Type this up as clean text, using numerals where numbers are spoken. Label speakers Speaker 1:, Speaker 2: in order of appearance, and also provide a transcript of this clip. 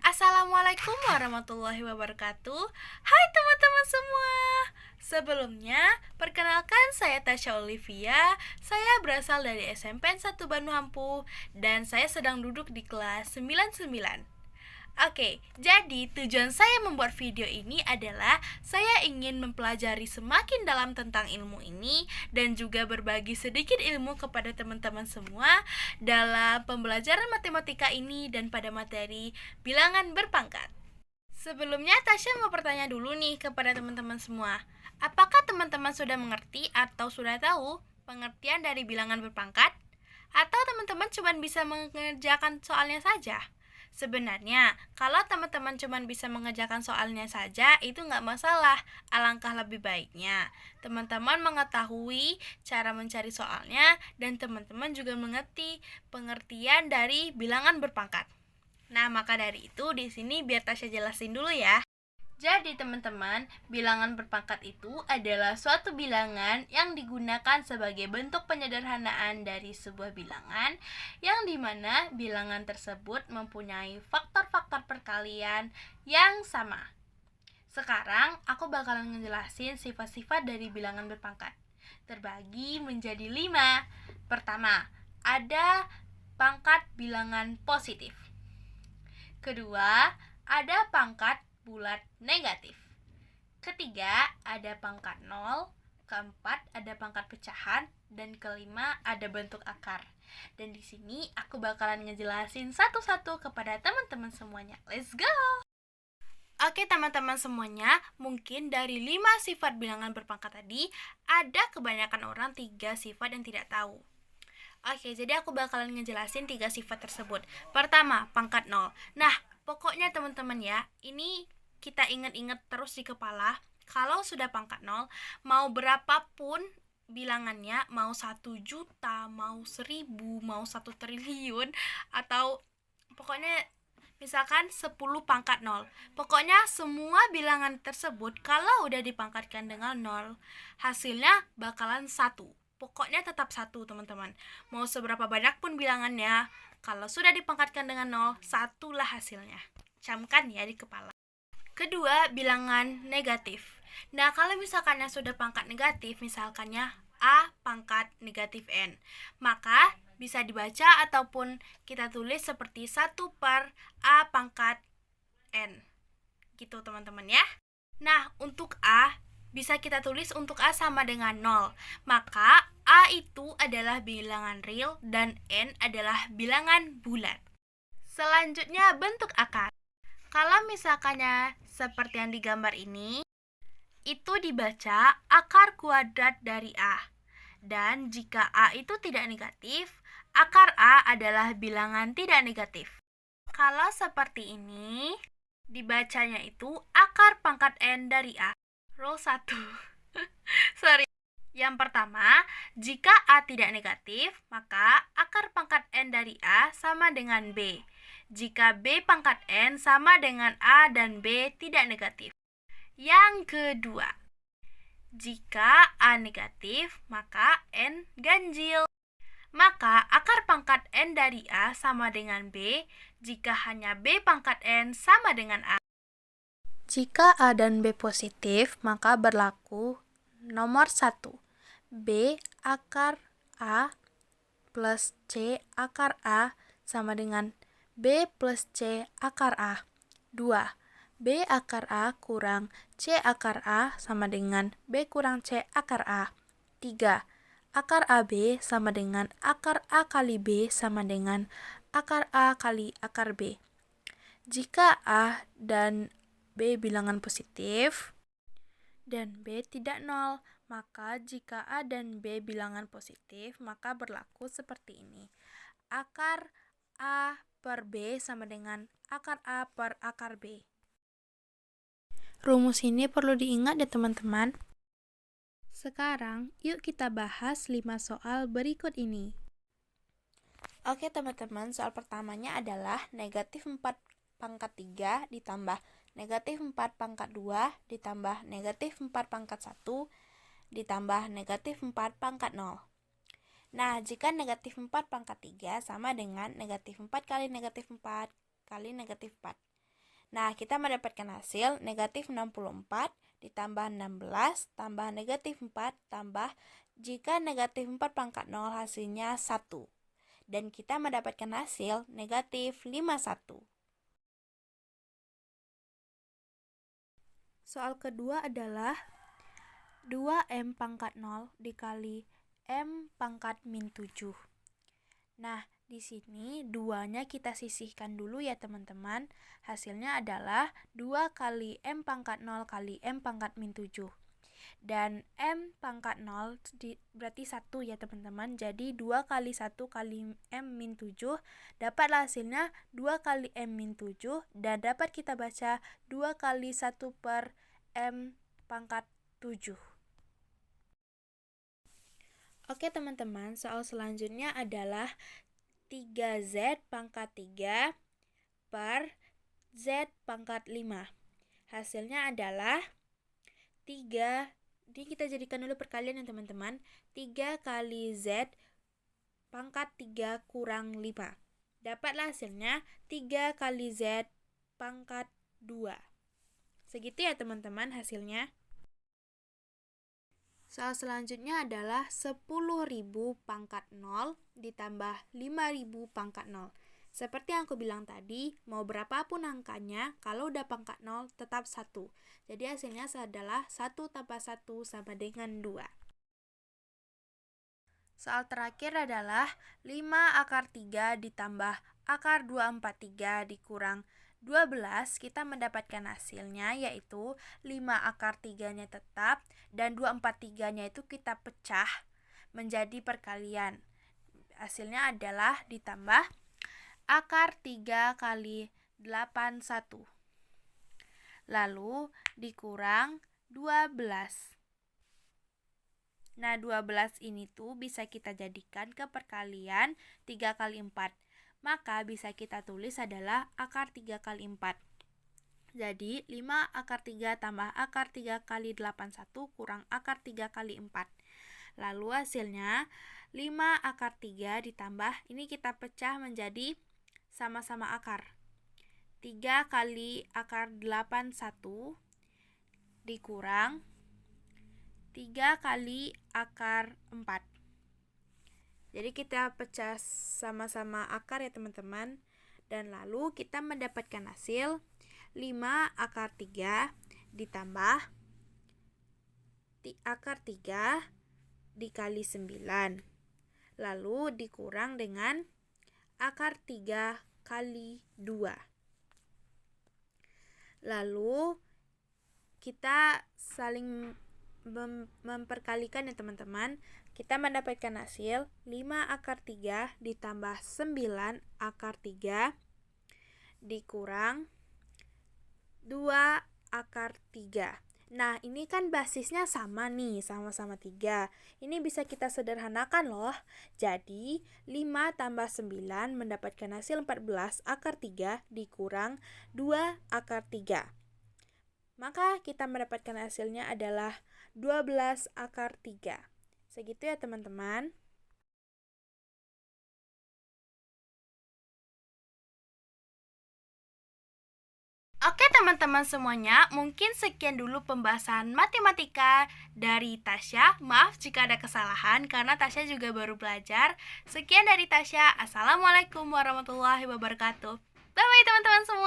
Speaker 1: Assalamualaikum warahmatullahi wabarakatuh. Hai teman-teman semua. Sebelumnya, perkenalkan saya Tasya Olivia. Saya berasal dari SMPN 1 Bandung Hampu dan saya sedang duduk di kelas 99. Oke, jadi tujuan saya membuat video ini adalah saya ingin mempelajari semakin dalam tentang ilmu ini dan juga berbagi sedikit ilmu kepada teman-teman semua dalam pembelajaran matematika ini dan pada materi bilangan berpangkat. Sebelumnya Tasya mau bertanya dulu nih kepada teman-teman semua. Apakah teman-teman sudah mengerti atau sudah tahu pengertian dari bilangan berpangkat? Atau teman-teman cuma bisa mengerjakan soalnya saja? Sebenarnya, kalau teman-teman cuma bisa mengerjakan soalnya saja, itu nggak masalah. Alangkah lebih baiknya, teman-teman mengetahui cara mencari soalnya, dan teman-teman juga mengerti pengertian dari bilangan berpangkat. Nah, maka dari itu, di sini biar Tasya jelasin dulu ya. Jadi teman-teman, bilangan berpangkat itu adalah suatu bilangan yang digunakan sebagai bentuk penyederhanaan dari sebuah bilangan yang dimana bilangan tersebut mempunyai faktor-faktor perkalian yang sama. Sekarang aku bakalan ngejelasin sifat-sifat dari bilangan berpangkat. Terbagi menjadi 5. Pertama, ada pangkat bilangan positif. Kedua, ada pangkat bulat negatif. Ketiga, ada pangkat 0. Keempat, ada pangkat pecahan. Dan kelima, ada bentuk akar. Dan di sini aku bakalan ngejelasin satu-satu kepada teman-teman semuanya. Let's go! Oke teman-teman semuanya, mungkin dari 5 sifat bilangan berpangkat tadi, ada kebanyakan orang 3 sifat yang tidak tahu. Oke, jadi aku bakalan ngejelasin 3 sifat tersebut. Pertama, pangkat 0. Nah, pokoknya teman-teman ya, ini kita ingat-ingat terus di kepala. Kalau sudah pangkat 0, mau berapapun bilangannya, mau 1 juta, mau 1000, mau 1 triliun, atau pokoknya misalkan 10 pangkat 0. Pokoknya semua bilangan tersebut kalau udah dipangkatkan dengan 0, hasilnya bakalan 1. Pokoknya tetap 1 teman-teman. Mau seberapa banyak pun bilangannya, kalau sudah dipangkatkan dengan 0, 1 lah hasilnya. Camkan ya di kepala. Kedua, bilangan negatif. Nah, kalau misalkannya sudah pangkat negatif, misalkannya A pangkat negatif N, maka bisa dibaca ataupun kita tulis seperti 1 per A pangkat N. Gitu teman-teman ya. Nah, untuk A, bisa kita tulis untuk A sama dengan 0. Maka A itu adalah bilangan real dan N adalah bilangan bulat. Selanjutnya bentuk akar. Kalau misalkannya seperti yang digambar ini, itu dibaca akar kuadrat dari A. Dan jika A itu tidak negatif, akar A adalah bilangan tidak negatif. Kalau seperti ini, dibacanya itu akar pangkat N dari A. Rule 1. Sorry. Yang pertama, jika A tidak negatif, maka akar pangkat N dari A sama dengan B. Jika B pangkat N sama dengan A dan B tidak negatif. Yang kedua, jika A negatif, maka N ganjil. Maka akar pangkat N dari A sama dengan B jika hanya B pangkat N sama dengan A. Jika A dan B positif, maka berlaku nomor 1. B akar A plus C akar A sama dengan B plus C akar A. 2. B akar A kurang C akar A sama dengan B kurang C akar A. 3. Akar AB sama dengan akar A kali B sama dengan akar A kali akar B. Jika A dan B bilangan positif dan B tidak 0, maka jika A dan B bilangan positif, maka berlaku seperti ini. Akar A per B sama dengan akar A per akar B. Rumus ini perlu diingat ya teman-teman. Sekarang, yuk kita bahas 5 soal berikut ini. Oke teman-teman, soal pertamanya adalah negatif 4 pangkat 3 ditambah negatif 4 pangkat 2 ditambah negatif 4 pangkat 1 ditambah negatif 4 pangkat 0. Nah, jika negatif 4 pangkat 3 sama dengan negatif 4 kali negatif 4 kali negatif 4. Nah, kita mendapatkan hasil negatif 64 ditambah 16 tambah negatif 4 tambah jika negatif 4 pangkat 0 hasilnya 1. Dan kita mendapatkan hasil negatif 51. Soal kedua adalah 2M pangkat 0 dikali M pangkat min 7. Nah, di sini 2-nya kita sisihkan dulu ya teman-teman. Hasilnya adalah 2 kali M pangkat 0 kali M pangkat min 7. Dan M pangkat 0 berarti 1 ya teman-teman. Jadi 2 kali 1 kali M min 7. Dapatlah hasilnya 2 kali M min 7. Dan dapat kita baca 2 kali 1 per M pangkat 7. Oke teman-teman, soal selanjutnya adalah 3Z pangkat 3 per Z pangkat 5. Hasilnya adalah 3, ini kita jadikan dulu perkalian ya teman-teman. 3 kali Z pangkat 3 kurang 5. Dapatlah hasilnya 3 kali Z pangkat 2. Segitu ya teman-teman hasilnya. Soal selanjutnya adalah 10.000 pangkat 0 ditambah 5.000 pangkat 0. Seperti yang aku bilang tadi, mau berapapun angkanya, kalau udah pangkat 0 tetap 1. Jadi hasilnya adalah 1 tambah 1 sama dengan 2. Soal terakhir adalah 5 akar 3 ditambah akar 243 dikurang 12, kita mendapatkan hasilnya yaitu 5 akar 3-nya tetap dan 243-nya itu kita pecah menjadi perkalian. Hasilnya adalah ditambah akar 3 kali 81. Lalu dikurang 12. Nah, 12 ini tuh bisa kita jadikan ke perkalian 3 kali 4. Maka bisa kita tulis adalah akar 3 kali 4. Jadi 5 akar 3 tambah akar 3 kali 81 kurang akar 3 kali 4. Lalu hasilnya 5 akar 3 ditambah, ini kita pecah menjadi sama-sama akar. 3 kali akar 81 dikurang 3 kali akar 4. Jadi kita pecah sama-sama akar ya teman-teman. Dan lalu kita mendapatkan hasil 5 akar 3 ditambah akar 3 dikali 9. Lalu dikurang dengan akar 3 kali 2. Lalu kita saling memperkalikan ya teman-teman. Kita mendapatkan hasil 5 akar 3 ditambah 9 akar 3 dikurang 2 akar 3. Nah, ini kan basisnya sama nih, sama-sama 3. Ini bisa kita sederhanakan loh. Jadi, 5 tambah 9 mendapatkan hasil 14 akar 3 dikurang 2 akar 3. Maka kita mendapatkan hasilnya adalah 12 akar 3. Segitu ya teman-teman. Oke teman-teman semuanya, mungkin sekian dulu pembahasan matematika dari Tasya. Maaf jika ada kesalahan karena Tasya juga baru belajar. Sekian dari Tasya. Assalamualaikum warahmatullahi wabarakatuh. Bye-bye teman-teman semua.